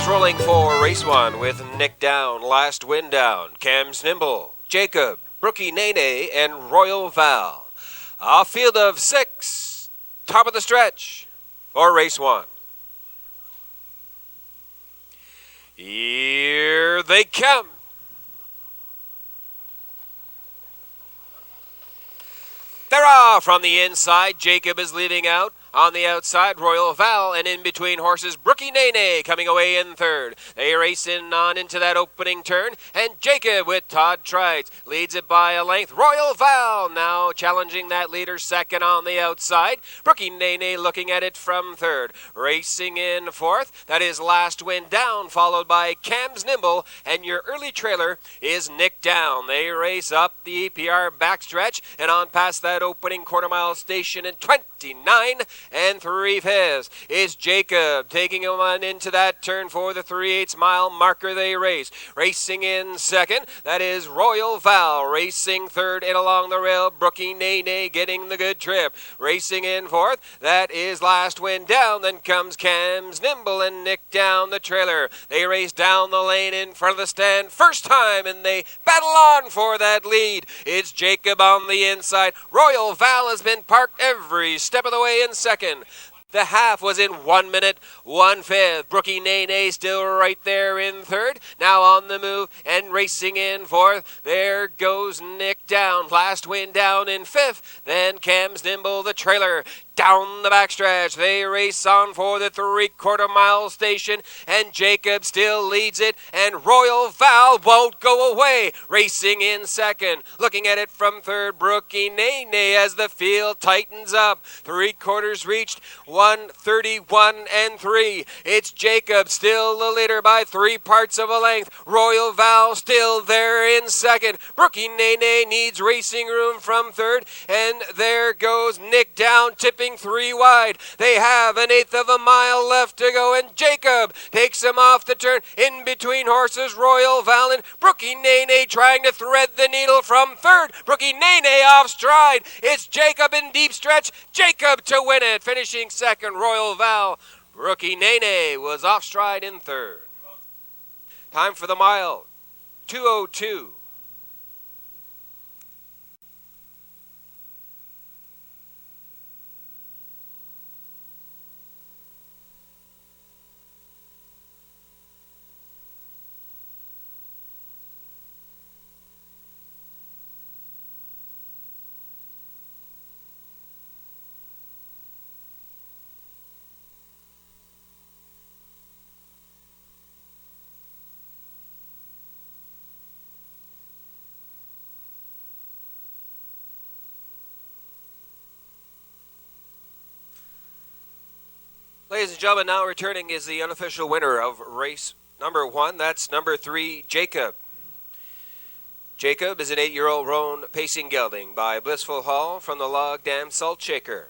is rolling for race 1 with Nick Down, Last Wind Down, Cam's Nimble, Jacob, Brookie Nene, and Royal Val. A field of 6, top of the stretch for race 1. Here they come. They're off from the inside. Jacob is leading out. On the outside, Royal Val, and in between horses, Brookie Nene coming away in third. They race in on into that opening turn, and Jacob with Todd Trides leads it by a length. Royal Val now challenging that leader second on the outside. Brookie Nene looking at it from third. Racing in fourth, that is Last Wind Down, followed by Cam's Nimble, and your early trailer is Nick Down. They race up the EPR backstretch and on past that opening quarter mile station in 29 and 3/5 is Jacob taking him on into that turn for the 3/8 mile marker. They race. Racing in second, that is Royal Val. Racing third and along the rail, Brookie Nene getting the good trip. Racing in fourth, that is Last Wind Down. Then comes Cam's Nimble and Nick Down the trailer. They race down the lane in front of the stand first time, and they battle on for that lead. It's Jacob on the inside. Royal Val has been parked every step of the way in second. The half was in 1 minute, 1/5. Brookie Nene still right there in third. Now on the move and racing in fourth. There goes Nick Down. Last Wind Down in fifth. Then Cam's Nimble the trailer. Down the backstretch, they race on for the 3/4 mile station, and Jacob still leads it, and Royal Val won't go away. Racing in second, looking at it from third, Brookie Nene as the field tightens up. 3/4 reached, 1:31 and 3. It's Jacob still the leader by 3 parts of a length. Royal Val still there in second. Brookie Nene needs racing room from third, and there goes Nick Down tipping 3 wide. They have 1/8 of a mile left to go, and Jacob takes him off the turn. In between horses, Royal Val and Brookie Nene trying to thread the needle from third. Brookie Nene off stride. It's Jacob in deep stretch. Jacob to win it. Finishing second, Royal Val. Brookie Nene was off stride in third. Time for the mile, 2:02. Ladies and gentlemen, now returning is the unofficial winner of race number 1. That's number 3, Jacob. Jacob is an 8-year-old roan pacing gelding by Blissful Hall from the Log Dam Salt Shaker.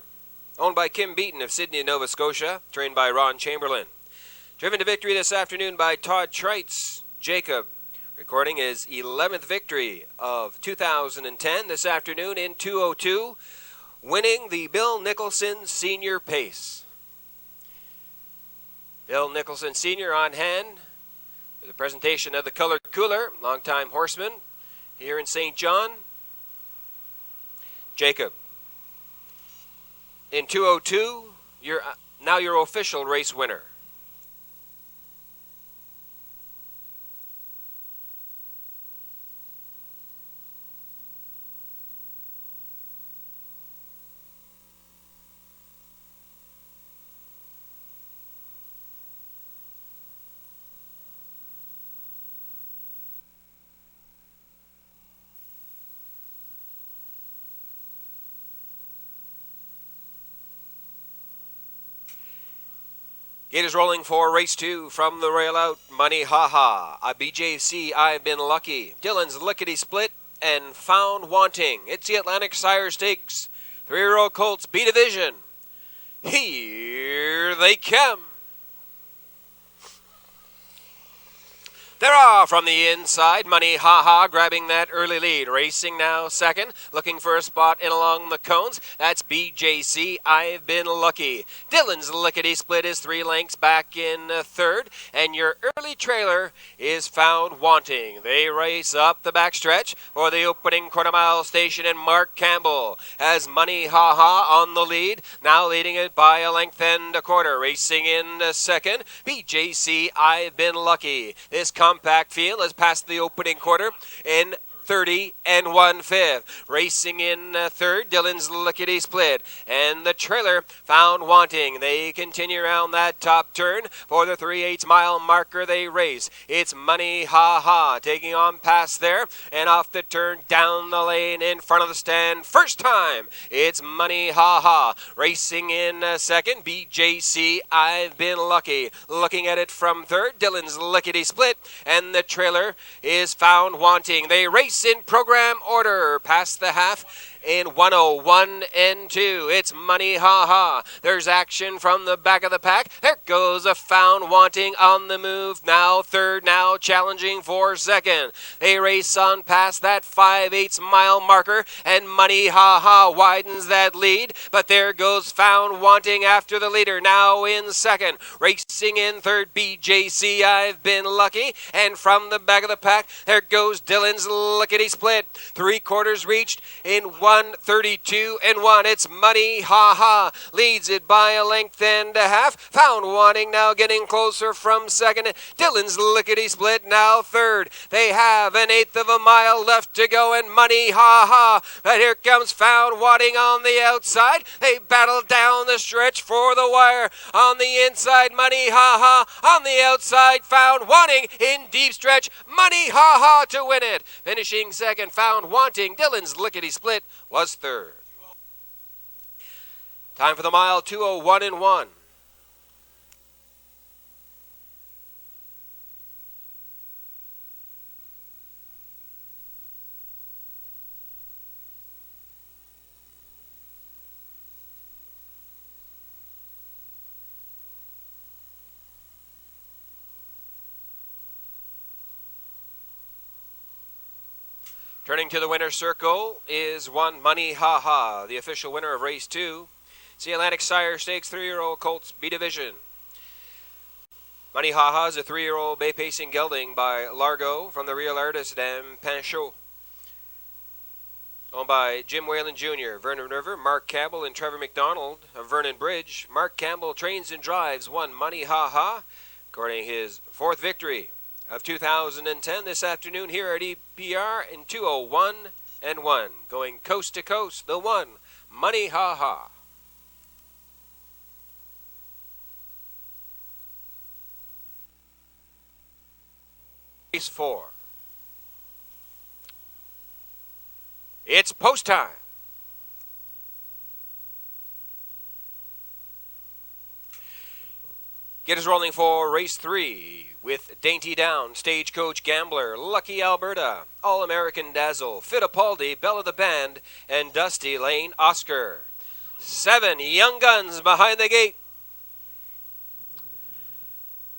Owned by Kim Beaton of Sydney, Nova Scotia. Trained by Ron Chamberlain. Driven to victory this afternoon by Todd Trites. Jacob recording his 11th victory of 2010 this afternoon in 2:02. Winning the Bill Nicholson Senior Pace. Bill Nicholson Sr. on hand for the presentation of the Colored Cooler, longtime horseman here in St. John. Jacob. In 2:02, you're now your official race winner. It is rolling for race 2 from the rail out. Money Ha Ha, a BJC I've Been Lucky, Dylan's Lickety Split, and Found Wanting. It's the Atlantic Sire Stakes. 3-year-old colts B division. Here they come. They're off from the inside. Money Ha Ha grabbing that early lead. Racing now second. Looking for a spot in along the cones. That's BJC. I've Been Lucky. Dylan's Lickety Split is 3 lengths back in third. And your early trailer is Found Wanting. They race up the backstretch for the opening quarter-mile station. And Mark Campbell has Money Ha Ha on the lead. Now leading it by a length and a quarter. Racing in second. BJC. I've Been Lucky. This compact field has passed the opening quarter in 30 1/5. Racing in third, Dylan's Lickety Split. And the trailer Found Wanting. They continue around that top turn for the 3/8 mile marker they race. It's Money Ha Ha taking on past there and off the turn down the lane in front of the stand. First time, it's Money Ha Ha. Racing in second, BJC I've Been Lucky. Looking at it from third, Dylan's Lickety Split. And the trailer is Found Wanting. They race in program order past the half in 101 and 2. It's Money Ha Ha. There's action from the back of the pack. There goes a Found Wanting on the move. Now third, now challenging for second. They race on past that 5/8 mile marker, and Money Ha Ha widens that lead. But there goes Found Wanting after the leader, now in second. Racing in third, BJC I've Been Lucky. And from the back of the pack, there goes Dylan's Lickety Split. 3/4 reached in 1:32 and 1. It's Money Ha Ha. Leads it by a length and a half. Found Wanting now getting closer from second. Dylan's Lickety Split now third. They have an 1/8 of a mile left to go, and Money Ha Ha. But here comes Found Wanting on the outside. They battle down the stretch for the wire. On the inside, Money Ha Ha. On the outside, Found Wanting in deep stretch. Money Ha Ha to win it. Finishing second, Found Wanting. Dylan's Lickety Split was third. Time for the mile, 2:01 and 1. Turning to the winner's circle is one Money Ha Ha, the official winner of race 2. It's the Atlantic Sire Stakes 3-year-old Colts B Division. Money Ha Ha is a 3-year-old bay pacing gelding by Largo from the Real Artist and Panchot. Owned by Jim Whalen Jr., Vernon River, Mark Campbell, and Trevor McDonald of Vernon Bridge. Mark Campbell trains and drives one Money Ha Ha, recording his 4th victory of 2010 this afternoon here at EPR in 2:01 and 1. Going coast to coast, the one, Money Ha Ha. Race 4. It's post time. Get us rolling for race 3 with Dainty Down, Stagecoach Gambler, Lucky Alberta, All-American Dazzle, Fittipaldi, Belle of the Band, and Dusty Lane Oscar. 7 young guns behind the gate.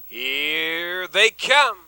Here they come.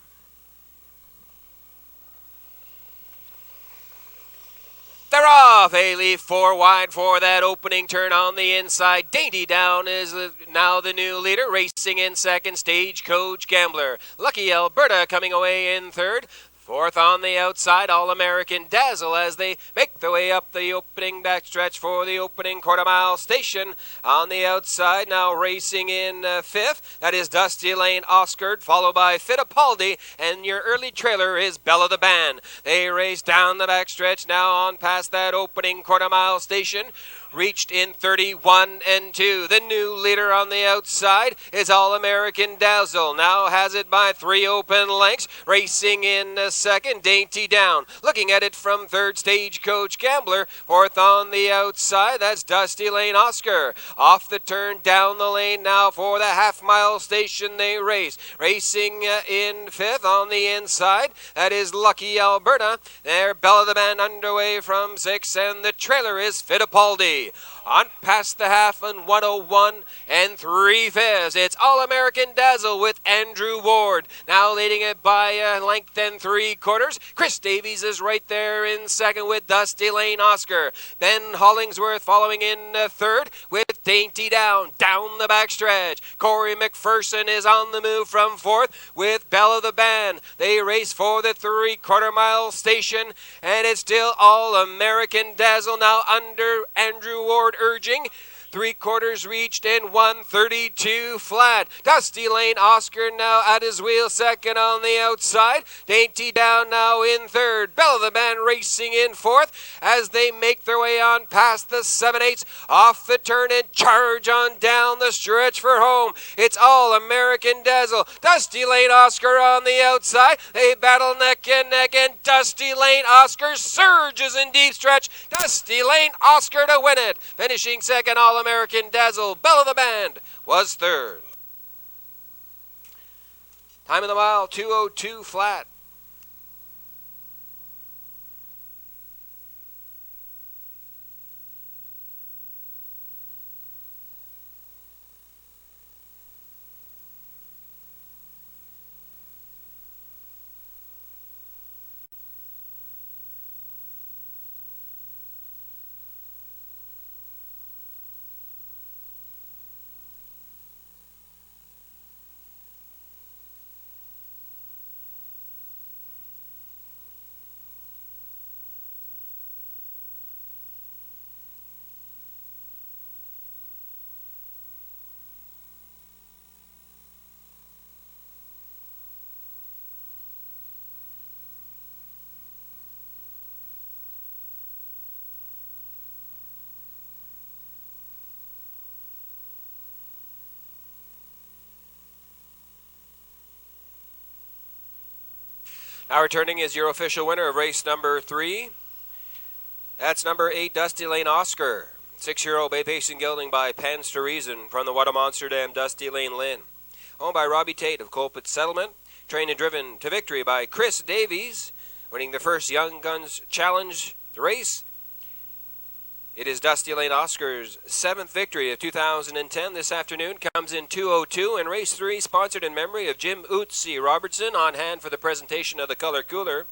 They're off. A leaf 4 wide for that opening turn on the inside. Dainty Down is now the new leader. Racing in second, Stagecoach Gambler. Lucky Alberta coming away in third. 4th on the outside, All-American Dazzle as they make their way up the opening backstretch for the opening quarter-mile station. On the outside, now racing in 5th. That is Dusty Lane Oscar, followed by Fittipaldi, and your early trailer is Belle of the Band. They race down the backstretch, now on past that opening quarter-mile station. Reached in 31 and 2. The new leader on the outside is All-American Dazzle. Now has it by 3 open lengths. Racing in second, Dainty Down. Looking at it from third, Stagecoach Gambler. 4th on the outside, that's Dusty Lane Oscar. Off the turn, down the lane now for the half-mile station they race. Racing in 5th on the inside, that is Lucky Alberta. There, Belle of the Band underway from 6, and the trailer is Fittipaldi. Hennessy. On past the half and 101 and 3/5. It's All-American Dazzle with Andrew Ward. Now leading it by a length and 3/4. Chris Davies is right there in second with Dusty Lane Oscar. Ben Hollingsworth following in third with Dainty down the backstretch. Corey McPherson is on the move from fourth with Belle of the Band. They race for the 3/4 mile station, and it's still All-American Dazzle now under Andrew Ward urging. 3/4 reached in 1:32 flat. Dusty Lane Oscar now at his wheel, second on the outside. Dainty down now in third. Belle of the Band racing in fourth as they make their way on past the 7/8 off the turn and charge on down the stretch for home. It's All-American Dazzle. Dusty Lane Oscar on the outside. They battle neck and neck, and Dusty Lane Oscar surges in deep stretch. Dusty Lane Oscar to win it. Finishing second, All-American Dazzle. Belle of the Band was third. Time of the mile, 2:02 flat. Now returning is your official winner of race number 3. That's number 8, Dusty Lane Oscar. 6-year-old Bay Pacing Gelding by Pans to Reason from the What Amsterdam Dusty Lane Lynn. Owned by Robbie Tate of Colpit Settlement. Trained and driven to victory by Chris Davies. Winning the first Young Guns Challenge race. It is Dusty Lane Oscar's 7th victory of 2010. This afternoon comes in 2:02, and race 3 sponsored in memory of Jim Ootsy Robertson. On hand for the presentation of the color cooler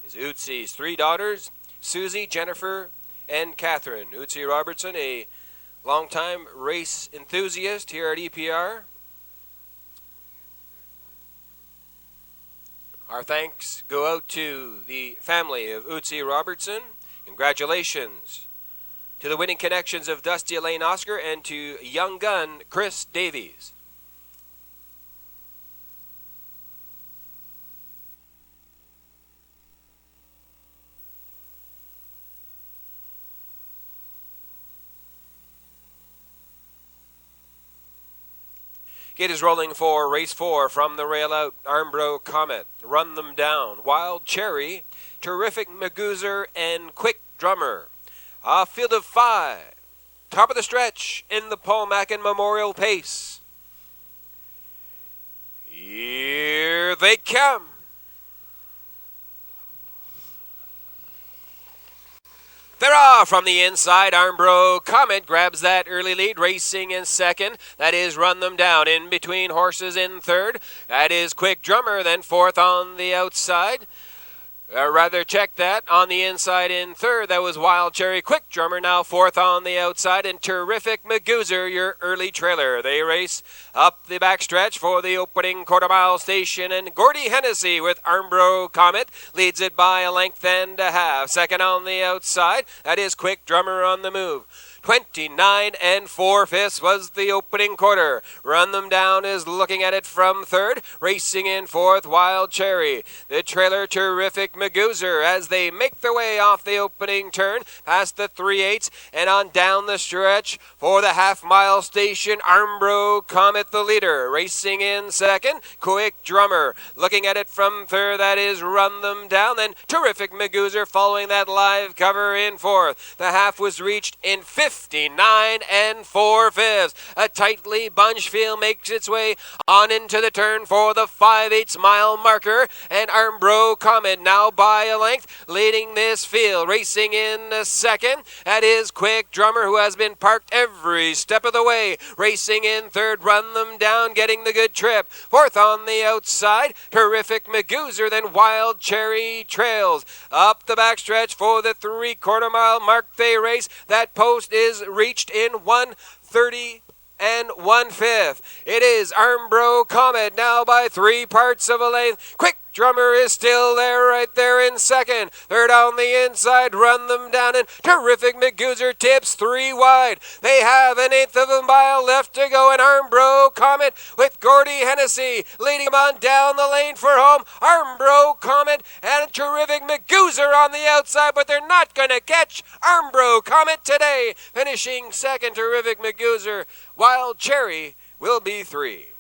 is Ootsy's 3 daughters, Susie, Jennifer, and Catherine. Ootsy Robertson, a longtime race enthusiast here at EPR. Our thanks go out to the family of Ootsy Robertson. Congratulations to the winning connections of Dusty Lane Oscar and to young gun Chris Davies. Gate is rolling for race 4 from the rail out. Armbro Comet, Run Them Down, Wild Cherry, Terrific Magoozer, and Quick Drummer. A field of 5. Top of the stretch in the Paul Mackin Memorial Pace. Here they come. They're off from the inside. Armbro Comet grabs that early lead, racing in second. That is Run Them Down. In between horses in third. That is Quick Drummer, then fourth on the outside. Check that. On the inside in third, that was Wild Cherry. Quick Drummer now fourth on the outside, and Terrific Magoozer, your early trailer. They race up the backstretch for the opening quarter-mile station, and Gordy Hennessy with Armbro Comet leads it by a length and a half. Second on the outside, that is Quick Drummer on the move. 29 4/5 was the opening quarter. Run Them Down is looking at it from third. Racing in fourth, Wild Cherry. The trailer, Terrific Magoozer, as they make their way off the opening turn, past the 3/8 and on down the stretch for the half-mile station. Armbro Comet the leader. Racing in second, Quick Drummer. Looking at it from third, that is Run Them Down. Then Terrific Magoozer following that live cover in fourth. The half was reached in 15 59 4/5. A tightly bunched field makes its way on into the turn for the 5/8 mile marker. And Armbro Comet now by a length leading this field. Racing in the second. That is Quick Drummer, who has been parked every step of the way. Racing in third, run them down, getting the good trip. Fourth on the outside, Terrific Magoozer, then Wild Cherry trails. Up the backstretch for the 3/4 mile mark they race. That post is reached in 1:30 1/5. It is Armbro Comet now by 3/4 of a length. Quick Drummer is still there, right there in second. Third on the inside, run them down, and Terrific Magoozer tips 3 wide. They have 1/8 of a mile left to go, and Armbro Comet with Gordy Hennessy leading them on down the lane for home. Armbro Comet and Terrific Magoozer on the outside, but they're not going to catch Armbro Comet today. Finishing second, Terrific Magoozer. Wild Cherry will be 3.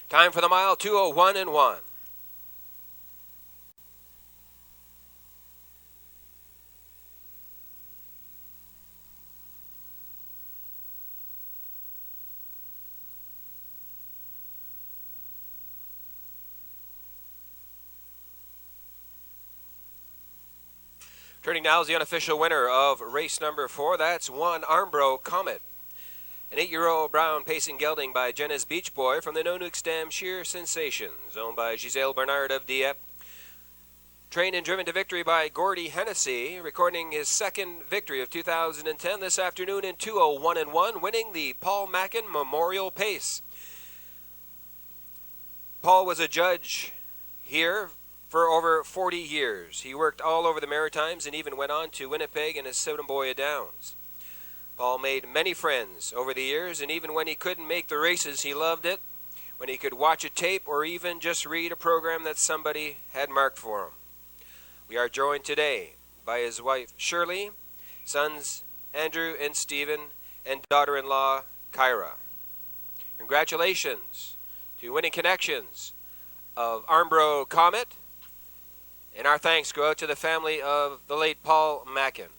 Time for the mile, 2:01 1. Turning now is the unofficial winner of race number 4. That's one Armbro Comet. An 8-year-old brown pacing gelding by Jenna's Beach Boy from the Nonuk Dam Sheer Sensations, owned by Giselle Bernard of Dieppe. Trained and driven to victory by Gordy Hennessy, recording his second victory of 2010 this afternoon in 2:01 1, winning the Paul Mackin Memorial Pace. Paul was a judge here for over 40 years. He worked all over the Maritimes and even went on to Winnipeg and Assiniboia Downs. Paul made many friends over the years, and even when he couldn't make the races, he loved it. When he could watch a tape or even just read a program that somebody had marked for him. We are joined today by his wife Shirley, sons Andrew and Stephen, and daughter-in-law Kyra. Congratulations to Winning Connections of Armbro Comet, and our thanks go out to the family of the late Paul Mackin.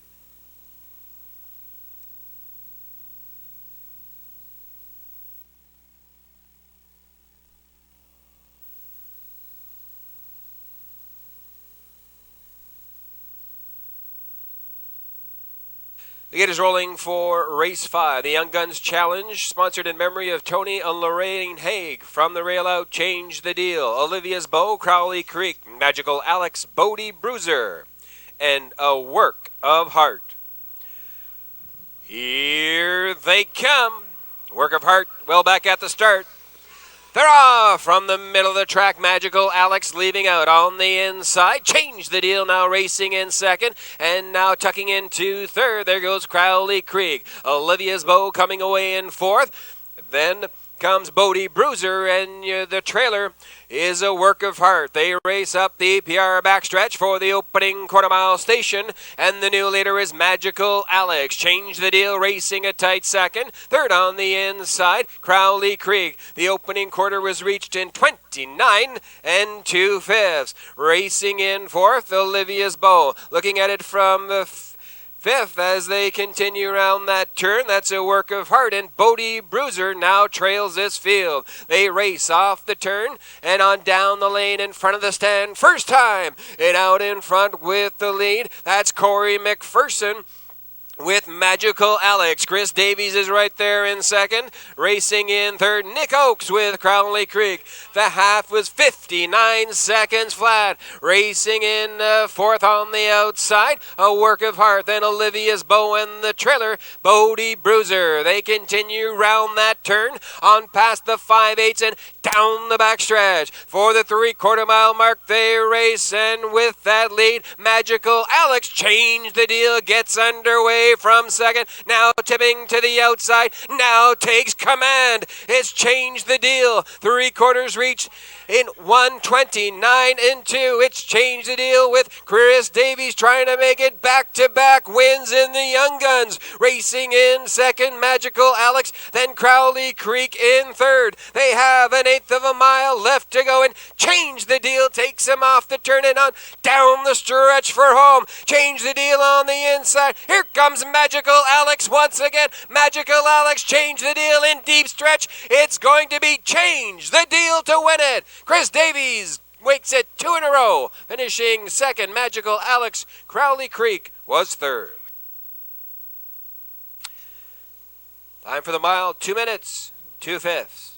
The gate is rolling for race 5, the Young Guns Challenge, sponsored in memory of Tony and Lorraine Haig. From the rail out, Change the Deal, Olivia's Bow, Crowley Creek, Magical Alex, Bodie Bruiser, and A Work of Heart. Here they come. Work of Heart, well back at the start. They're off from the middle of the track. Magical Alex leaving out on the inside. Change the Deal now racing in second. And now tucking into third. There goes Crowley Creek. Olivia's Bow coming away in fourth. Then comes Bodie Bruiser, and the trailer is A Work of Heart. They race up the PR backstretch for the opening quarter-mile station, and the new leader is Magical Alex. Change the Deal racing a tight second. Third on the inside, Crowley Creek. The opening quarter was reached in 29 2/5. Racing in fourth, Olivia's Bow. Looking at it from the fifth as they continue around that turn. That's A Work of Heart, and Bodie Bruiser now trails this field. They race off the turn and on down the lane in front of the stand. First time and out in front with the lead. That's Corey McPherson with Magical Alex. Chris Davies is right there in second. Racing in third, Nick Oakes with Crowley Creek. The half was 59 seconds flat. Racing in fourth on the outside, A Work of Heart. Then Olivia's Bow and the trailer, Bodie Bruiser. They continue round that turn on past the 5/8 and down the backstretch. For the 3/4 mile mark they race, and with that lead, Magical Alex, Change the Deal, gets underway. away from second. Now tipping to the outside. Now takes command. It's changed the deal. 3/4 reached in 1:29 and 2. It's changed the deal with Chris Davies trying to make it back-to-back wins in the Young Guns. Racing in second, Magical Alex, then Crowley Creek in third. They have an eighth of a mile left to go, and Change the Deal takes him off the turn and on down the stretch for home. Change the Deal on the inside. Here comes Magical Alex once again. Magical Alex, Change the Deal in deep stretch. It's going to be Change the Deal to win it. Chris Davies makes it 2 in a row, finishing second. Magical Alex, Crowley Creek was third. Time for the mile, 2 minutes, 2/5.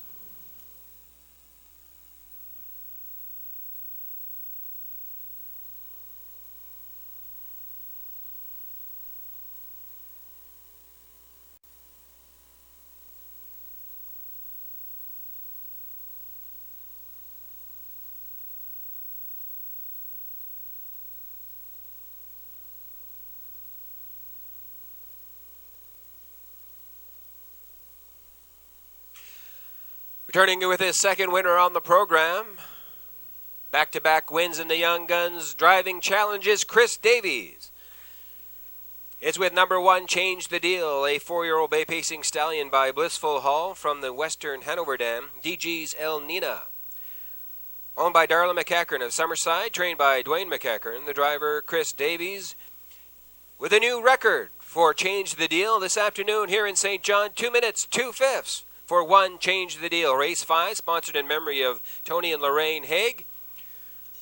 Returning with his second winner on the program. Back-to-back wins in the Young Guns driving challenges, Chris Davies. It's with number 1, Change the Deal, a 4-year-old bay-pacing stallion by Blissful Hall from the Western Hanover Dam, DG's El Nina. Owned by Darla McEachern of Summerside, trained by Dwayne McEachern, the driver Chris Davies, with a new record for Change the Deal this afternoon here in St. John, 2 minutes, 2/5. For 1, Change the Deal. Race 5, sponsored in memory of Tony and Lorraine Haig.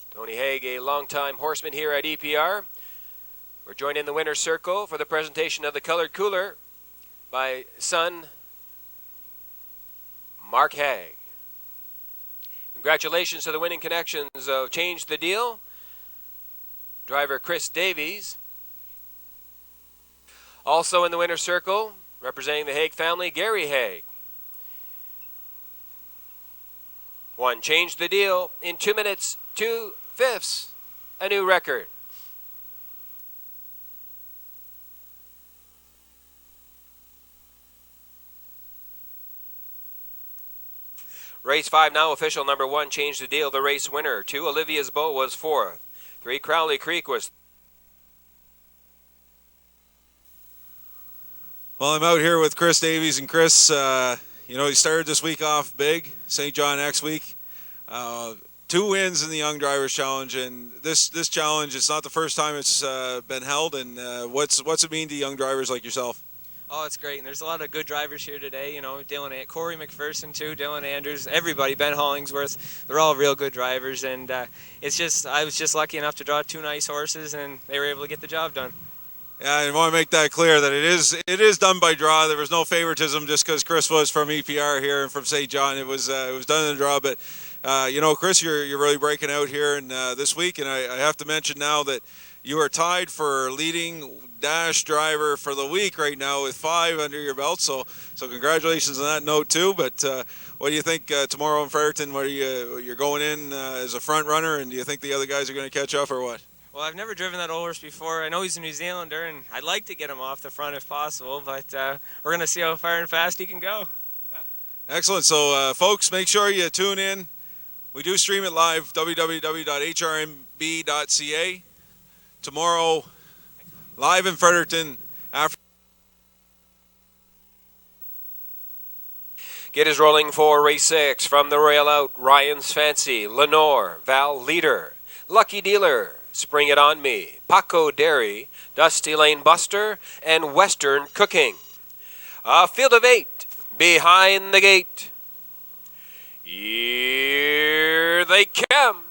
Tony Haig, a longtime horseman here at EPR. We're joined in the winner's circle for the presentation of the colored cooler by son Mark Haig. Congratulations to the winning connections of Change the Deal, driver Chris Davies. Also in the winner's circle, representing the Haig family, Gary Haig. 1, Change the Deal in 2 minutes, 2/5, a new record. Race 5 now official. Number 1, Change the Deal, the race winner. 2, Olivia's Bow was 4th. 3, Crowley Creek was. Well, I'm out here with Chris Davies, and Chris, he started this week off big, St. John next week. 2 wins in the Young Drivers Challenge, and this challenge, it's not the first time it's been held. And what's it mean to young drivers like yourself? Oh, it's great, and there's a lot of good drivers here today. Corey McPherson too, Dylan Andrews, everybody, Ben Hollingsworth. They're all real good drivers, and I was just lucky enough to draw 2 nice horses, and they were able to get the job done. Yeah, I want to make that clear that it is done by draw. There was no favoritism just because Chris was from EPR here and from St. John. It was done in the draw. But Chris, you're really breaking out here and this week, and I have to mention now that you are tied for leading dash driver for the week right now with 5 under your belt. So congratulations on that note too. But what do you think tomorrow in Fredericton? You're going in as a front runner, and do you think the other guys are going to catch up or what? Well, I've never driven that old horse before. I know he's a New Zealander, and I'd like to get him off the front if possible, but we're going to see how far and fast he can go. Excellent. So, folks, make sure you tune in. We do stream it live, www.hrnb.ca. Tomorrow, live in Fredericton. After Get is rolling for race 6 from the rail out. Ryan's Fancy, Lenore, Val Leader, Lucky Dealer, Spring It On Me, Paco Dairy, Dusty Lane Buster, and Western Cooking. A field of 8 behind the gate. Here they come.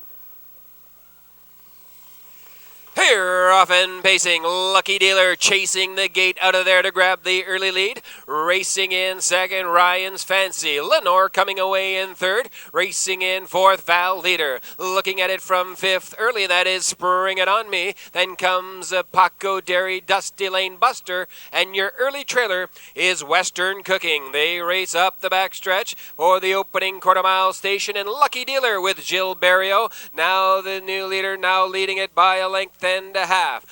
Here, off and pacing, Lucky Dealer chasing the gate out of there to grab the early lead. Racing in second, Ryan's Fancy. Lenore coming away in third. Racing in fourth, Val Leader. Looking at it from fifth, early, that is Spring It On Me. Then comes Paco Dairy, Dusty Lane Buster. And your early trailer is Western Cooking. They race up the backstretch for the opening quarter-mile station. And Lucky Dealer with Jill Barrio. Now the new leader, now leading it by a length and a half.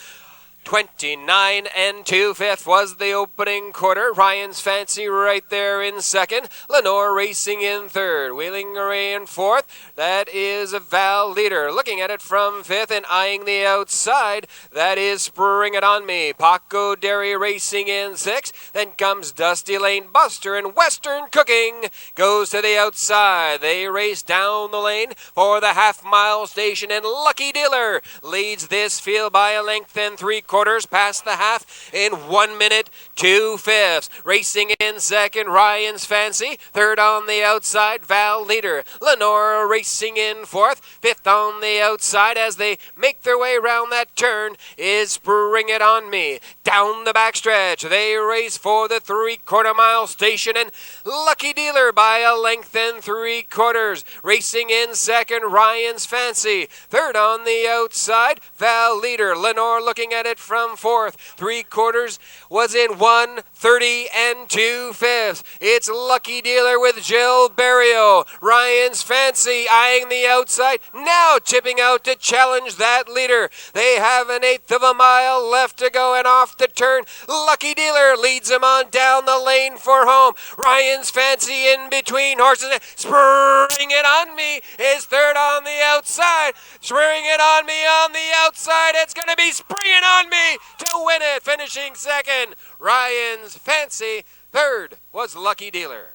29 and 2/5 was the opening quarter. Ryan's Fancy right there in second. Lenore racing in third. Wheeling Array in fourth. That is a Val leader. Looking at it from fifth and eyeing the outside. That is Spring It On Me. Paco Derry racing in sixth. Then comes Dusty Lane Buster, and Western Cooking goes to the outside. They race down the lane for the half-mile station, and Lucky Dealer leads this field by a length and 3/4 past the half in 1 minute 2/5. Racing in second, Ryan's Fancy. Third on the outside, Val leader. Lenore racing in fourth. Fifth on the outside as they make their way round that turn is Spring It On Me. Down the backstretch, they race for the 3/4 mile station, and Lucky Dealer by a length and 3/4. Racing in second, Ryan's Fancy. Third on the outside, Val leader. Lenore looking at it from fourth. 3/4 was in 1:30 and 2/5. It's Lucky Dealer with Jill Barrio. Ryan's Fancy eyeing the outside, now tipping out to challenge that leader. They have an 1/8 of a mile left to go, and off the turn, Lucky Dealer leads him on down the lane for home. Ryan's Fancy in between horses. Spring It On Me is third on the outside. Spring It On Me on the outside. It's going to be Spring It On Me to win it. Finishing second, Ryan's Fancy. Third was Lucky Dealer.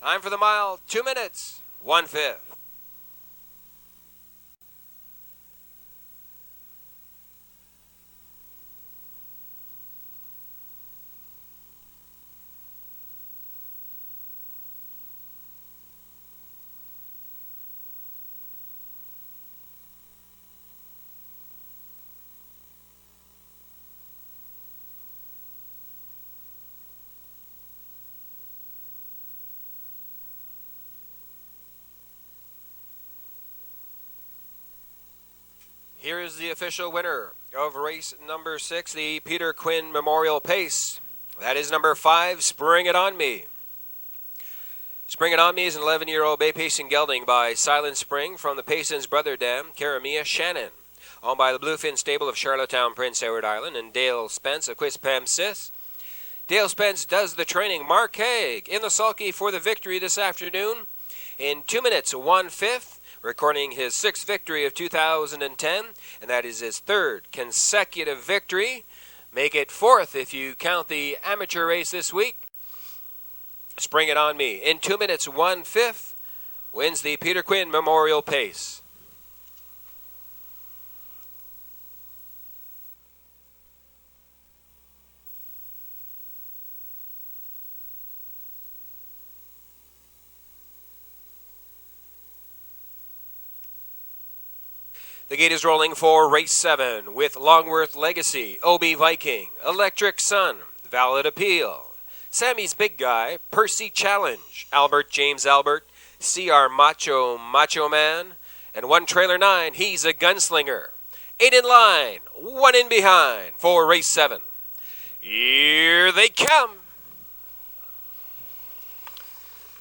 Time for the mile, 2 minutes, 1/5. Here is the official winner of race number 6, the Peter Quinn Memorial Pace. That is number 5, Spring It On Me. Spring It On Me is an 11-year-old bay pacing gelding by Silent Spring from the Payson's Brother Dam, Karamia Shannon. Owned by the Bluefin Stable of Charlottetown, Prince Edward Island, and Dale Spence of Quispam Sis. Dale Spence does the training. Mark Haig in the sulky for the victory this afternoon in 2 minutes, 1/5. Recording his 6th victory of 2010, and that is his 3rd consecutive victory. Make it 4th if you count the amateur race this week. Spring It On Me in 2 minutes, 1/5 wins the Peter Quinn Memorial Pace. The gate is rolling for race 7 with Longworth Legacy, OB Viking, Electric Sun, Valid Appeal, Sammy's Big Guy, Percy Challenge, Albert James Albert, CR Macho Man, and 1 Trailer 9, He's a Gunslinger. 8 in line, 1 in behind for race 7. Here they come.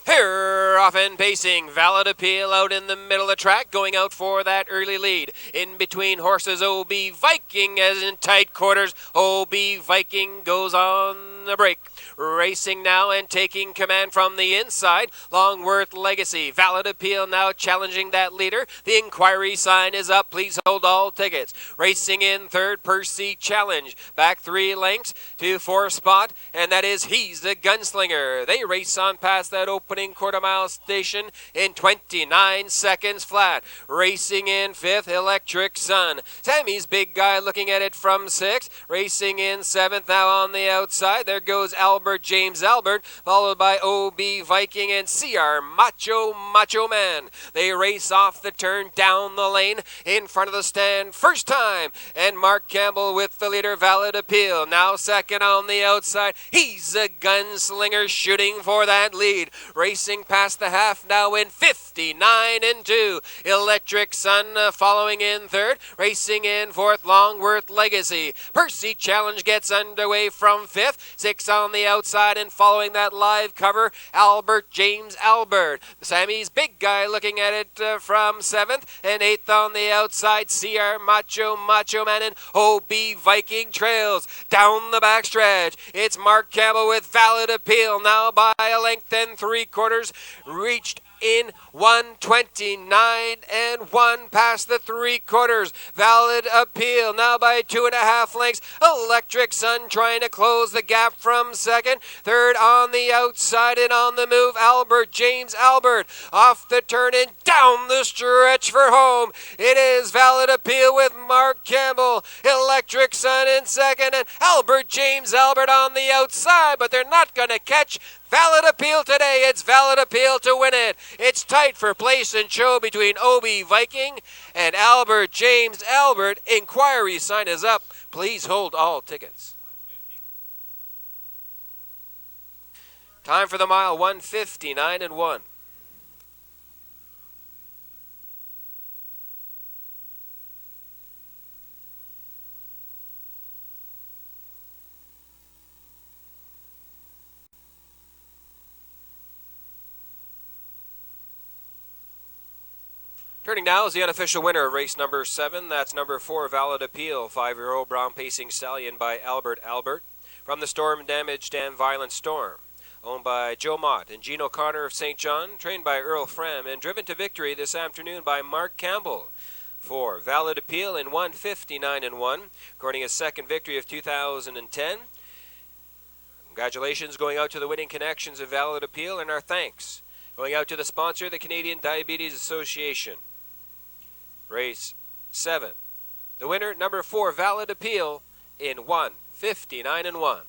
Here, off and pacing, Valid Appeal out in the middle of the track, going out for that early lead. In between horses, OB Viking as in tight quarters. OB Viking goes on the break. Racing now and taking command from the inside. Longworth Legacy. Valid Appeal now challenging that leader. The inquiry sign is up. Please hold all tickets. Racing in third, Percy Challenge. Back 3 lengths to 4th spot, and that is He's the Gunslinger. They race on past that opening quarter-mile station in 29 seconds flat. Racing in 5th, Electric Sun. Sammy's Big Guy looking at it from 6th. Racing in 7th now on the outside. There goes Albert James Albert, followed by OB Viking and CR Macho Man. They race off the turn down the lane in front of the stand first time, and Mark Campbell with the leader, Valid Appeal. Now second on the outside. He's a Gunslinger shooting for that lead. Racing past the half now in 59 and 2. Electric Sun following in third. Racing in fourth, Longworth Legacy. Percy Challenge gets underway from 5th. 6 on the outside, and following that live cover, Albert James Albert. Sammy's big guy looking at it from 7th, and 8th on the outside, CR Macho Man, and OB Viking trails down the backstretch. It's Mark Campbell with Valid Appeal now by a length and 3/4, reached in 1:29 and 1 past the 3/4. Valid Appeal now by 2.5 lengths. Electric Sun trying to close the gap from 2nd. 3rd on the outside and on the move, Albert James Albert off the turn and down the stretch for home. It is Valid Appeal with Mark Campbell, Electric Sun in 2nd, and Albert James Albert on the outside, but they're not going to catch Valid Appeal today. It's Valid Appeal to win it. It's tight for place and show between OB Viking and Albert James Albert. Inquiry sign is up. Please hold all tickets. Time for the mile, 1:59 and 1. Turning now is the unofficial winner of race number 7. That's number 4, Valid Appeal, 5-year-old brown pacing stallion by Albert Albert. From the storm damaged and violent storm. Owned by Joe Mott and Gene O'Connor of St. John. Trained by Earl Frem and driven to victory this afternoon by Mark Campbell. For Valid Appeal in 1:59 and 1. Recording his second victory of 2010. Congratulations going out to the winning connections of Valid Appeal, and our thanks going out to the sponsor, the Canadian Diabetes Association. Race 7. The winner, number 4, Valid Appeal in 1:59 and 1.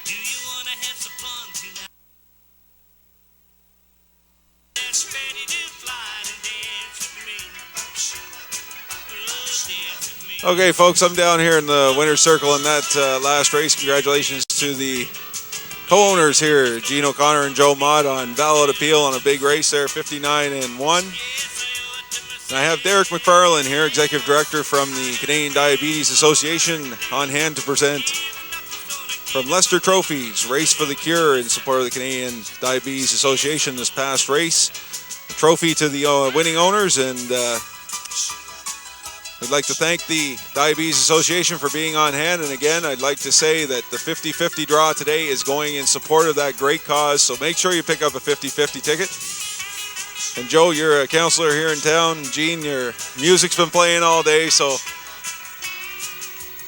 Do you want to have some fun tonight? That's ready to fly and dance with me. Dance with me. Okay, folks, I'm down here in the winner's circle in that last race. Congratulations to the co-owners here, Gene O'Connor and Joe Mott, on Valid Appeal on a big race there, 59 and 1. And I have Derek McFarlane here, Executive Director from the Canadian Diabetes Association, on hand to present from Lester Trophies, Race for the Cure, in support of the Canadian Diabetes Association this past race. The trophy to the winning owners, and we'd like to thank the Diabetes Association for being on hand. And again, I'd like to say that the 50-50 draw today is going in support of that great cause, so make sure you pick up a 50-50 ticket. And Joe, you're a counselor here in town. Gene, your music's been playing all day, so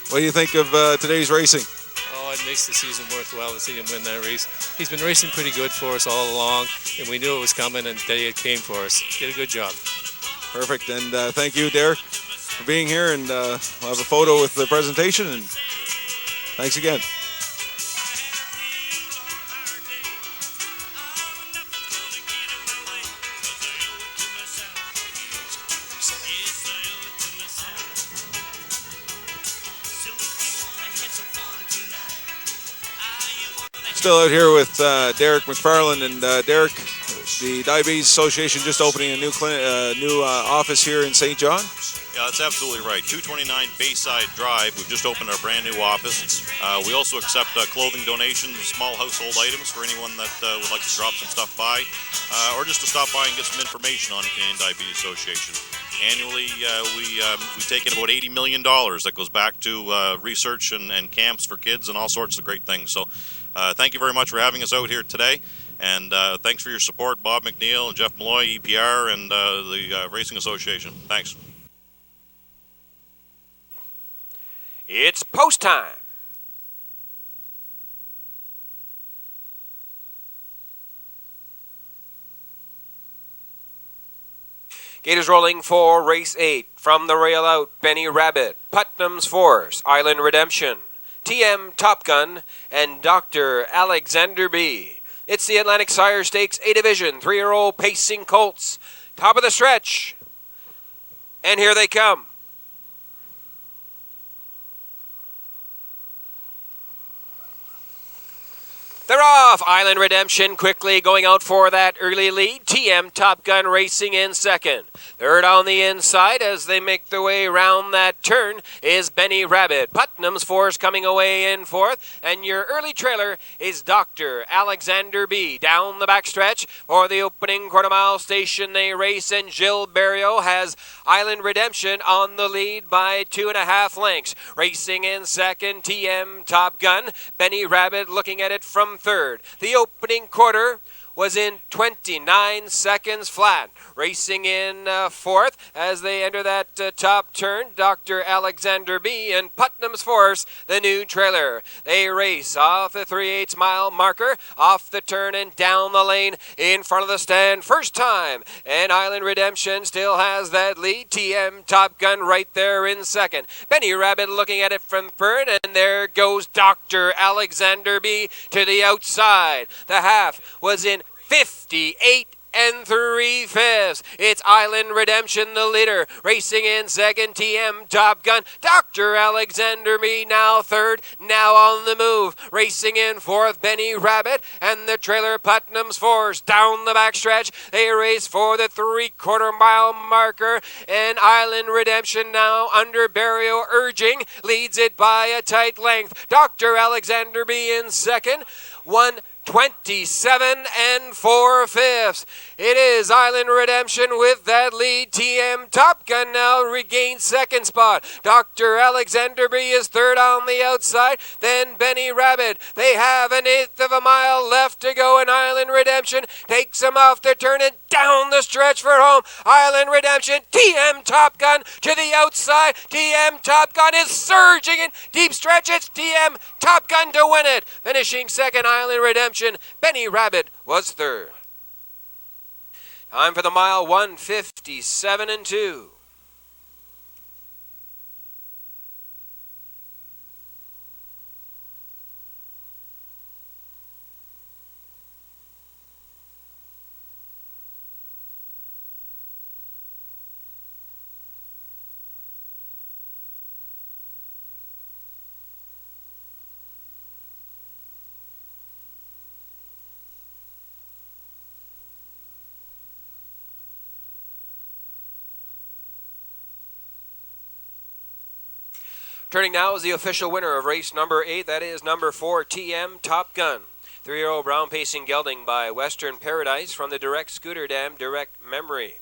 what do you think of today's racing? Oh, it makes the season worthwhile to see him win that race. He's been racing pretty good for us all along, and we knew it was coming, and today it came for us. Did a good job. Perfect, and thank you, Derek, for being here, and we'll have a photo with the presentation, and thanks again. Still out here with Derek McFarlane, and Derek, the Diabetes Association just opening a new office here in St. John. Yeah, that's absolutely right. 229 Bayside Drive. We've just opened our brand new office. We also accept clothing donations, small household items for anyone that would like to drop some stuff by, or just to stop by and get some information on the Canadian Diabetes Association. Annually, we take in about $80 million that goes back to research and camps for kids and all sorts of great things. So thank you very much for having us out here today. And thanks for your support, Bob McNeil, Jeff Malloy, EPR, and the Racing Association. Thanks. It's post time. Gators rolling for race 8. From the rail out, Benny Rabbit, Putnam's Force, Island Redemption, TM Top Gun, and Dr. Alexander B. It's the Atlantic Sire Stakes A Division, 3-year-old pacing colts. Top of the stretch. And here they come. They're off. Island Redemption quickly going out for that early lead. TM Top Gun racing in second. Third on the inside as they make their way round that turn is Benny Rabbit. Putnam's Force coming away in fourth. And your early trailer is Dr. Alexander B. Down the backstretch for the opening quarter-mile station they race. And Jill Berrio has Island Redemption on the lead by 2.5 lengths. Racing in second, TM Top Gun. Benny Rabbit looking at it from third. The opening quarter was in 29 seconds flat. Racing in fourth as they enter that top turn, Dr. Alexander B. and Putnam's Force, the new trailer. They race off the 3/8 mile marker, off the turn and down the lane in front of the stand first time. And Island Redemption still has that lead. TM Top Gun right there in second. Benny Rabbit looking at it from third, and there goes Dr. Alexander B. to the outside. The half was in 58 3/5. It's Island Redemption, the leader. Racing in second, TM Top Gun. Dr. Alexander B. now third, now on the move. Racing in fourth, Benny Rabbit. And the trailer Putnam's Force down the backstretch. They race for the 3/4 mile marker. And Island Redemption now under Berrio urging. Leads it by a tight length. Dr. Alexander B. in second. 1:27 4/5. It is Island Redemption with that lead. TM Top Gun now regains second spot. Dr. Alexander B. is third on the outside. Then Benny Rabbit. They have 1/8 of a mile left to go, and Island Redemption takes them off the turn and down the stretch for home. Island Redemption, TM Top Gun to the outside. TM Top Gun is surging in deep stretch. It's TM Top Gun to win it. Finishing second, Island Redemption. Benny Rabbit was third. Time for the mile, 1:57 2. Turning now is the official winner of race number 8. That is number 4, TM Top Gun. 3-year-old brown pacing gelding by Western Paradise from the Direct Scooter Dam Direct Memory.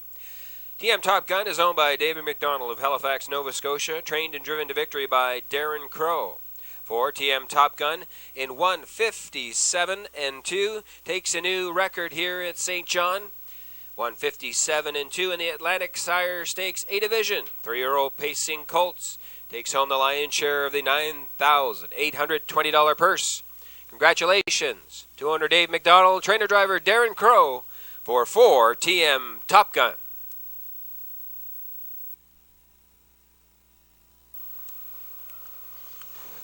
TM Top Gun is owned by David McDonald of Halifax, Nova Scotia, trained and driven to victory by Darren Crow. For TM Top Gun in 1:57 2 takes a new record here at St. John. 1:57 2 in the Atlantic Sire Stakes A Division. 3-year-old pacing colts takes home the lion's share of the $9,820 purse. Congratulations to owner Dave McDonald, trainer-driver Darren Crow for 4 TM Top Gun.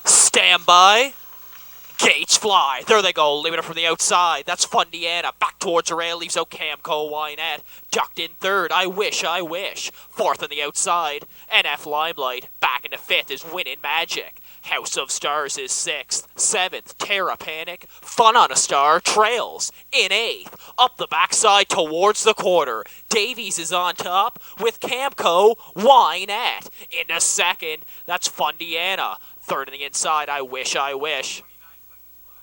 Stand by. Gates fly. There they go. Leaving it from the outside. That's Fundiana. Back towards the rail. Leaves out Camco Wynette. Ducked in third. I wish. Fourth on the outside. NF Limelight. Back into fifth is Winning Magic. House of Stars is sixth. Seventh, Terra Panic. Fun on a Star trails. In eighth. Up the backside towards the quarter. Davies is on top with Camco Wynette. Into second. That's Fundiana. Third on the inside. I wish.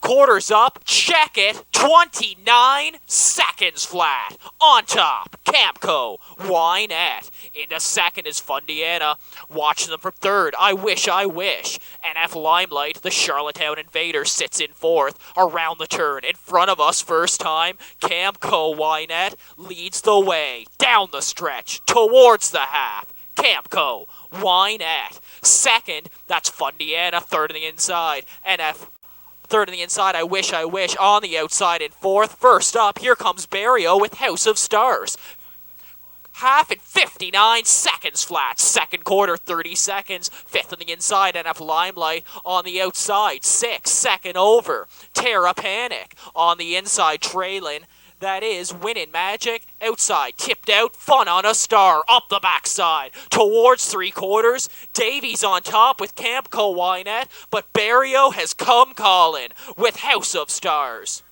Quarters up, check it, 29 seconds flat. On top, Camco, Wynette. Into second is Fundiana. Watching them from third, I wish. NF Limelight, the Charlottetown Invader, sits in fourth. Around the turn, in front of us first time, Camco, Wynette leads the way. Down the stretch, towards the half. Camco, Wynette. Second, that's Fundiana. Third on the inside, NF. Third on the inside, I wish. On the outside in fourth. First up, here comes Berrio with House of Stars. Half at 59 seconds flat. Second quarter, 30 seconds. Fifth on the inside, NF Limelight. On the outside, 6. Second over, Terra Panic. On the inside, trailing. That is Winning Magic. Outside, tipped out, Fun on a Star. Up the backside, towards three quarters. Davies on top with Camco Wynette, but Berrio has come calling with House of Stars.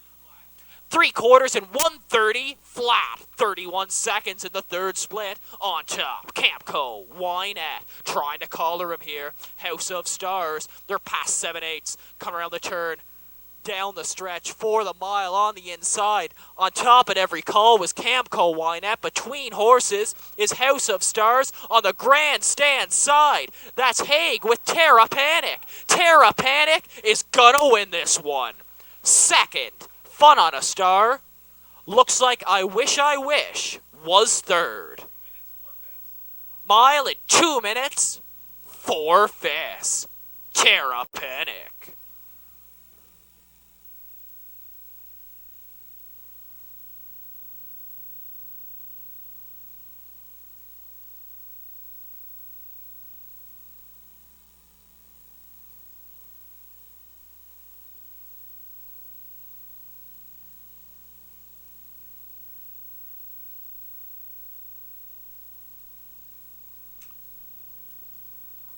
3/4 and 1:30 flat. 31 seconds in the third split. On top, Camco, Wynette, trying to collar him here. House of Stars, they're past 7/8, come around the turn. Down the stretch for the mile on the inside. On top at every call was Camco Wynette. Between horses is House of Stars on the grandstand side. That's Haig with Terra Panic. Terra Panic is gonna win this one. Second, Fun on a Star. Looks like I Wish was third. Mile in 2 minutes, 4/5. Terra Panic.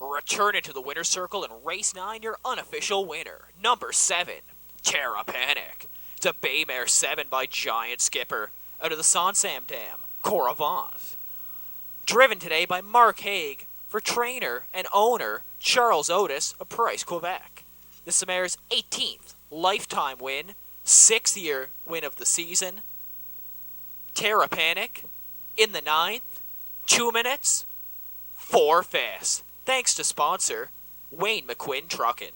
Return into the winner's circle in race 9, your unofficial winner, number 7, Terra Panic. It's a Baymare 7 by Giant Skipper, out of the Sonsam Dam, Coravant. Driven today by Mark Haig for trainer and owner Charles Otis of Price, Quebec. This is mare's 18th lifetime win, 6th year win of the season. Terra Panic in the 9th, 2 minutes, 4/5. Thanks to sponsor, Wayne McQuinn Truckin'.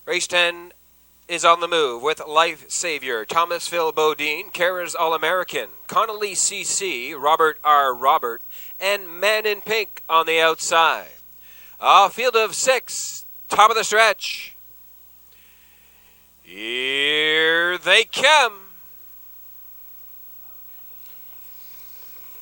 Race 10 is on the move with Life Savior, Thomas Phil Bodine, Kara's All-American, Connolly CC, Robert R. Robert, and Man in Pink on the outside. A field of 6, top of the stretch. Here they come.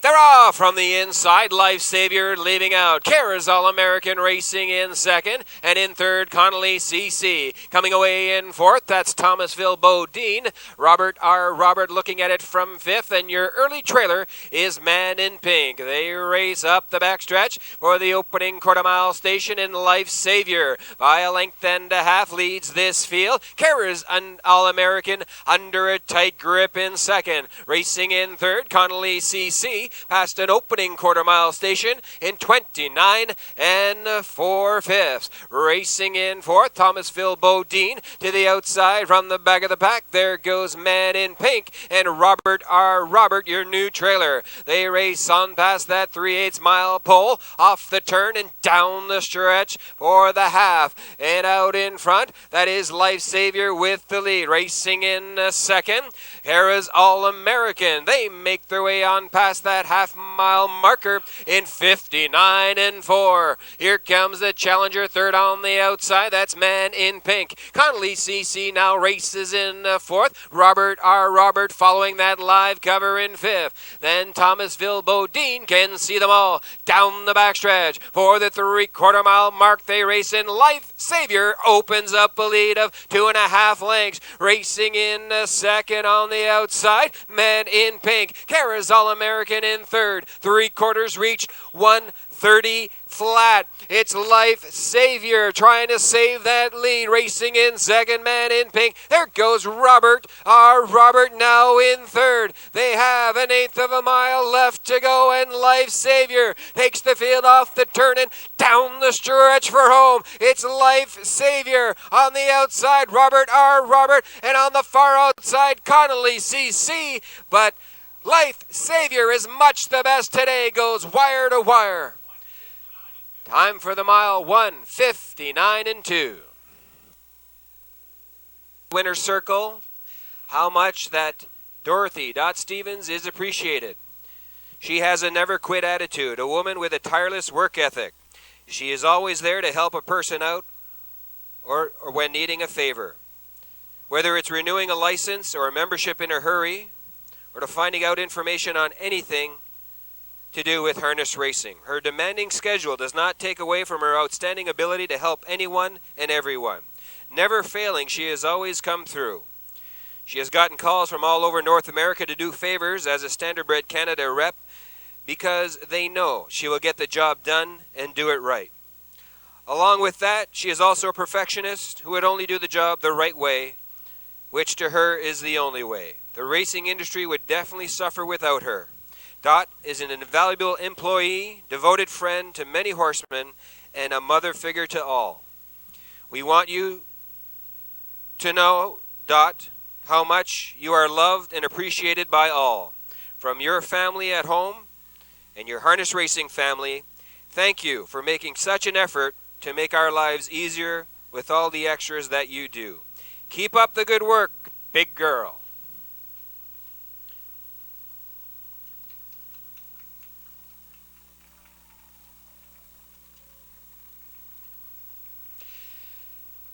They're off from the inside. Life Savior leaving out. Kara's All-American racing in second. And in third, Connolly CC. Coming away in fourth, that's Thomasville Bodine. Robert R. Robert looking at it from fifth. And your early trailer is Man in Pink. They race up the backstretch for the opening quarter-mile station in Life Savior. By a length and a half leads this field. Kara's All-American under a tight grip in second. Racing in third, Connolly CC. Past an opening quarter-mile station in 29 and 4/5. Racing in fourth, Thomasville Bodine to the outside from the back of the pack. There goes Man in Pink and Robert R. Robert, your new trailer. They race on past that 3/8 mile pole, off the turn and down the stretch for the half. And out in front, that is Life Savior with the lead. Racing in second, Harrah's All-American. They make their way on past that half-mile marker in 59 and 4. Here comes the challenger, third on the outside. That's Man in Pink. Connolly CC now races in fourth. Robert R. Robert following that live cover in fifth. Then Thomasville Bodine can see them all down the backstretch. For the 3/4 mile mark, they race in. Life Savior opens up a lead of 2.5 lengths. Racing in second on the outside, Man in Pink. Kara's All-American in third. 3/4 reached, 1:30 flat. It's Life Savior trying to save that lead. Racing in second, Man in Pink. There goes Robert R. Robert now in third. They have 1/8 of a mile left to go, and Life Savior takes the field off the turn and down the stretch for home. It's Life Savior on the outside, Robert R. Robert, and on the far outside, Connolly CC. But Life Savior is much the best today, goes wire to wire. Time for the mile, 1:59 and 2. Winner's circle, how much that Dorothy Stevens is appreciated. She has a never quit attitude, a woman with a tireless work ethic. She is always there to help a person out or when needing a favor. Whether it's renewing a license or a membership in a hurry, or to finding out information on anything, to do with harness racing. Her demanding schedule does not take away from her outstanding ability to help anyone and everyone. Never failing, she has always come through. She has gotten calls from all over North America to do favors as a Standardbred Canada rep because they know she will get the job done and do it right. Along with that, she is also a perfectionist who would only do the job the right way, which to her is the only way. The racing industry would definitely suffer without her. Dot is an invaluable employee, devoted friend to many horsemen, and a mother figure to all. We want you to know, Dot, how much you are loved and appreciated by all. From your family at home and your harness racing family, thank you for making such an effort to make our lives easier with all the extras that you do. Keep up the good work, big girl.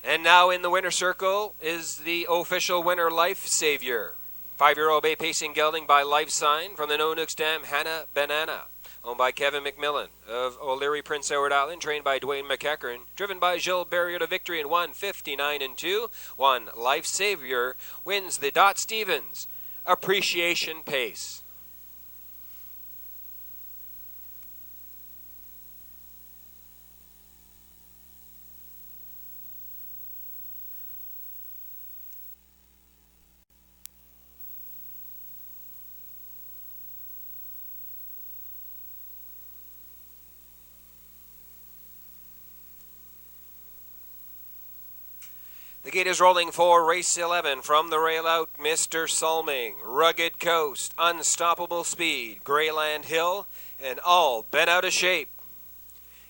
And now in the winner circle is the official winner life savior. 5-year-old Bay Pacing Gelding by Life Sign from the No-Nooks Dam Hannah Banana. Owned by Kevin McMillan of O'Leary, Prince Edward Island. Trained by Dwayne McEachern. Driven by Gilles Barrier to victory in 1:59 and 2. One Life Savior wins the Dot Stevens Appreciation Pace. The gate is rolling for race 11 from the rail out. Mr. Salming, Rugged Coast, Unstoppable Speed, Greyland Hill, and all bent out of shape.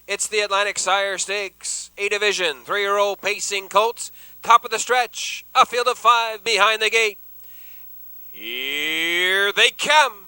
It's the Atlantic Sire Stakes, A Division, 3-year-old Pacing Colts, top of the stretch, a field of 5 behind the gate. Here they come.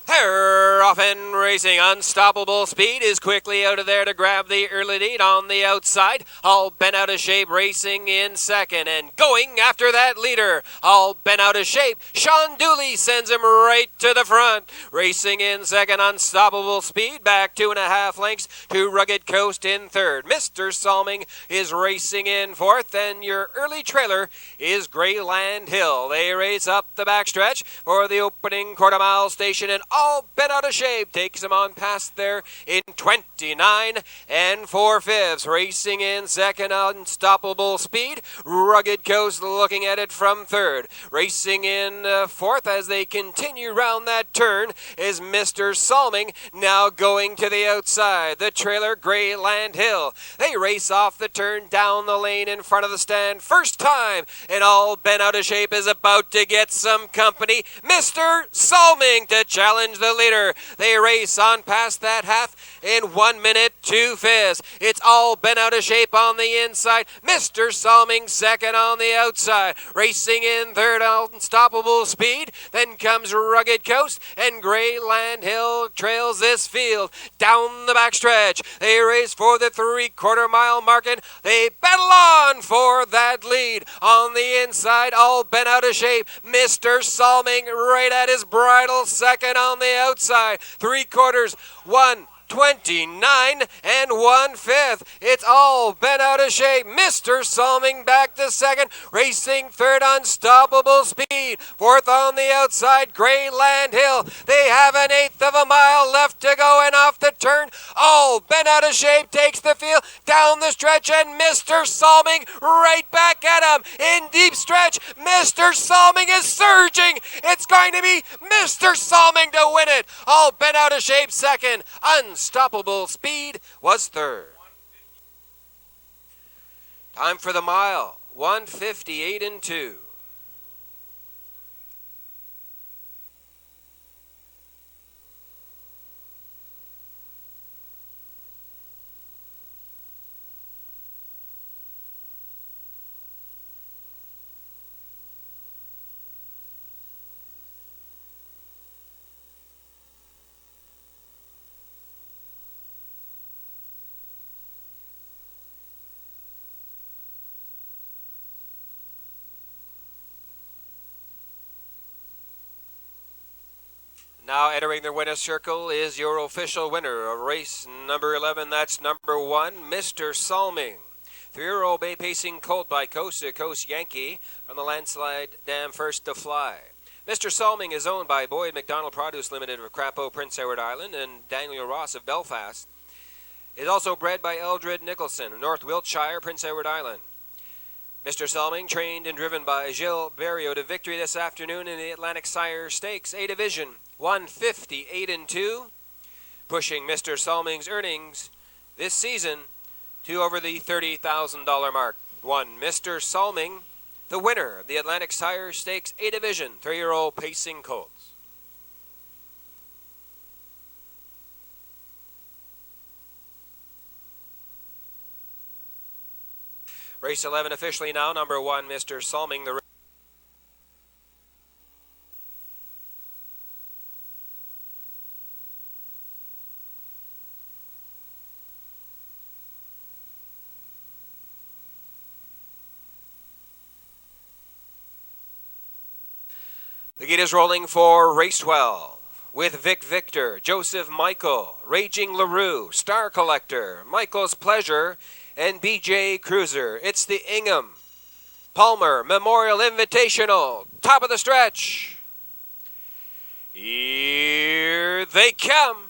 They're off and racing. Unstoppable Speed is quickly out of there to grab the early lead on the outside. All bent out of shape, racing in second and going after that leader. All bent out of shape. Sean Dooley sends him right to the front. Racing in second, Unstoppable Speed back 2.5 lengths to Rugged Coast in third. Mr. Salming is racing in fourth, and your early trailer is Greyland Hill. They race up the backstretch for the opening quarter-mile station, and all bent out of shape takes him on past there in 29 and 4/5. Racing in second, Unstoppable Speed. Rugged Coast looking at it from third. Racing in fourth as they continue round that turn is Mr. Salming, now going to the outside. The trailer, Greyland Hill. They race off the turn down the lane in front of the stand. First time, and all bent out of shape is about to get some company. Mr. Salming to challenge the leader. They race on past that half in 1 minute 2/5. It's all bent out of shape on the inside. Mr. Salming second on the outside. Racing in third, Unstoppable Speed. Then comes Rugged Coast, and Greyland Hill trails this field down the backstretch. They race for the 3/4 mile marking. They battle on for that lead. On the inside, all bent out of shape. Mr. Salming right at his bridle, second on the outside. 3/4, 1:29 and 1/5. It's all bent out of shape. Mr. Salming back to second. Racing third, Unstoppable Speed. Fourth on the outside, Greyland Hill. They have 1/8 of a mile left to go, and off the turn, all bent out of shape takes the field down the stretch, and Mr. Salming right back at him in deep stretch. Mr. Salming is surging. It's going to be Mr. Salming to win it. All bent out of shape second. Unstoppable Speed was third. Time for the mile, 1:58 and 2. Now entering the winner's circle is your official winner of race number 11. That's number 1, Mr. Salming. 3-year-old Bay Pacing Colt by Coast to Coast Yankee from the Landslide Dam First to Fly. Mr. Salming is owned by Boyd McDonald Produce Limited of Crapo, Prince Edward Island, and Daniel Ross of Belfast. Is also bred by Eldred Nicholson of North Wiltshire, Prince Edward Island. Mr. Salming, trained and driven by Gilles Berriot, to victory this afternoon in the Atlantic Sire Stakes A Division, 158-2, pushing Mr. Salming's earnings this season to over the $30,000 mark. 1, Mr. Salming, the winner of the Atlantic Sire Stakes A Division, 3-year-old Pacing Colts. Race 11 officially now, number 1, Mr. Salming. The gate is rolling for race 12 with Vic Victor, Joseph Michael, Raging LaRue, Star Collector, Michael's Pleasure, and BJ Cruiser. It's the Ingham Palmer Memorial Invitational. Top of the stretch. Here they come.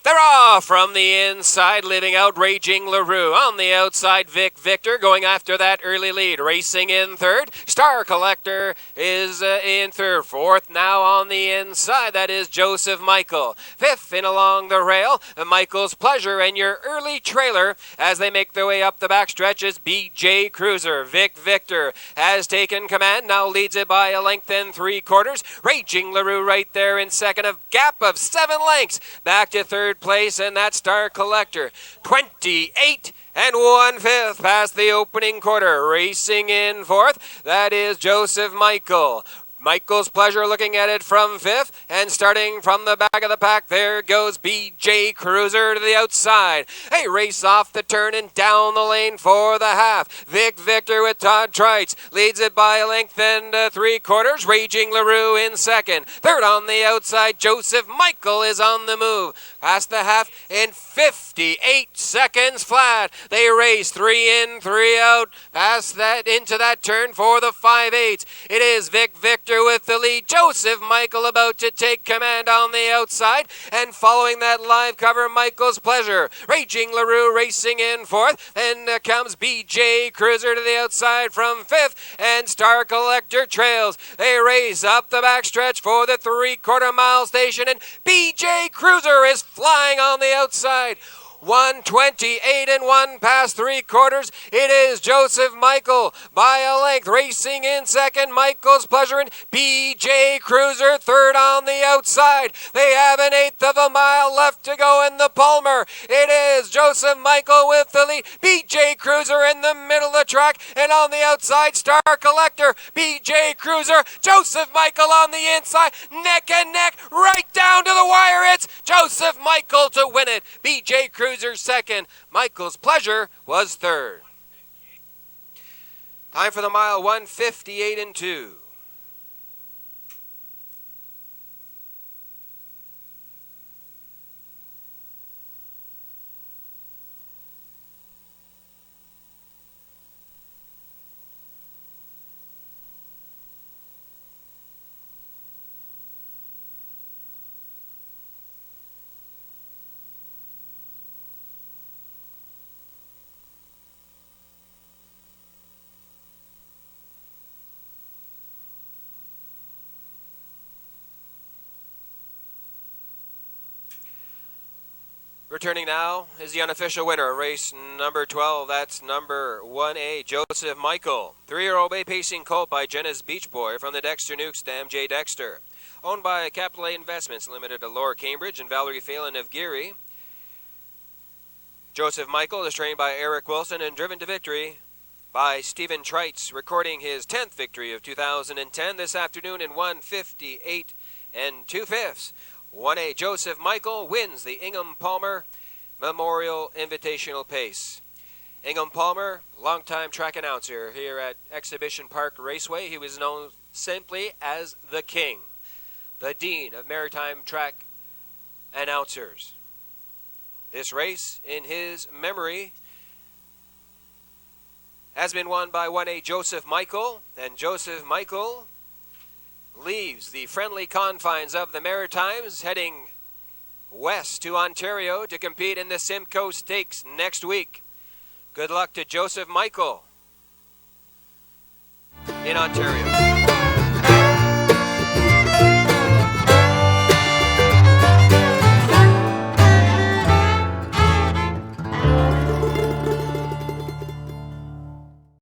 They're off from the inside, leaving out Raging LaRue. On the outside, Vic Victor going after that early lead. Racing in third. Star Collector is in third. Fourth now on the inside. That is Joseph Michael. Fifth in along the rail, Michael's Pleasure. And your early trailer as they make their way up the backstretch is BJ Cruiser. Vic Victor has taken command. Now leads it by a length and 3/4. Raging LaRue right there in second. A gap of 7 lengths. Back to third place, and that Star Collector 28 1/5 past the opening quarter. Racing in fourth, that is Joseph Michael. Michael's Pleasure looking at it from fifth, and starting from the back of the pack, there goes BJ Cruiser to the outside. They race off the turn and down the lane for the half. Vic Victor with Todd Trites leads it by a length and 3/4. Raging LaRue in second. Third on the outside, Joseph Michael is on the move. Past the half in 58 seconds flat. They race 3 in, 3 out. Past that into that turn for the 5/8. It is Vic Victor with the lead. Joseph Michael about to take command on the outside, and following that live cover, Michael's Pleasure. Raging LaRue racing in fourth, and comes BJ Cruiser to the outside from fifth, and Star Collector trails. They race up the backstretch for the 3/4 mile station, and BJ Cruiser is flying on the outside. 128 1 past 3/4. It is Joseph Michael by a length. Racing in second, Michael's Pleasure, and BJ Cruiser third on the outside. They have an 1/8 of a mile left to go in the Palmer. It is Joseph Michael with the lead. BJ Cruiser in the middle of the track, and on the outside, Star Collector, BJ Cruiser, Joseph Michael on the inside, neck and neck, right down to the wire. It's Joseph Michael to win it. BJ Cruiser second. Michael's Pleasure was third. Time for the mile, 158 2. Returning now is the unofficial winner, race number 12. That's number 1A, Joseph Michael. 3-year-old Bay Pacing Colt by Jenna's Beach Boy from the Dexter Nukes, Stam J. Dexter. Owned by Capital A Investments Limited of Lower Cambridge and Valerie Phelan of Geary. Joseph Michael is trained by Eric Wilson and driven to victory by Stephen Trites, recording his 10th victory of 2010 this afternoon in 158 2/5. 1A Joseph Michael wins the Ingham Palmer Memorial Invitational Pace. Ingham Palmer, longtime track announcer here at Exhibition Park Raceway. He was known simply as the King, the Dean of Maritime Track Announcers. This race, in his memory, has been won by 1A Joseph Michael, and Joseph Michael leaves the friendly confines of the Maritimes, heading west to Ontario to compete in the Simcoe Stakes next week. Good luck to Joseph Michael in Ontario.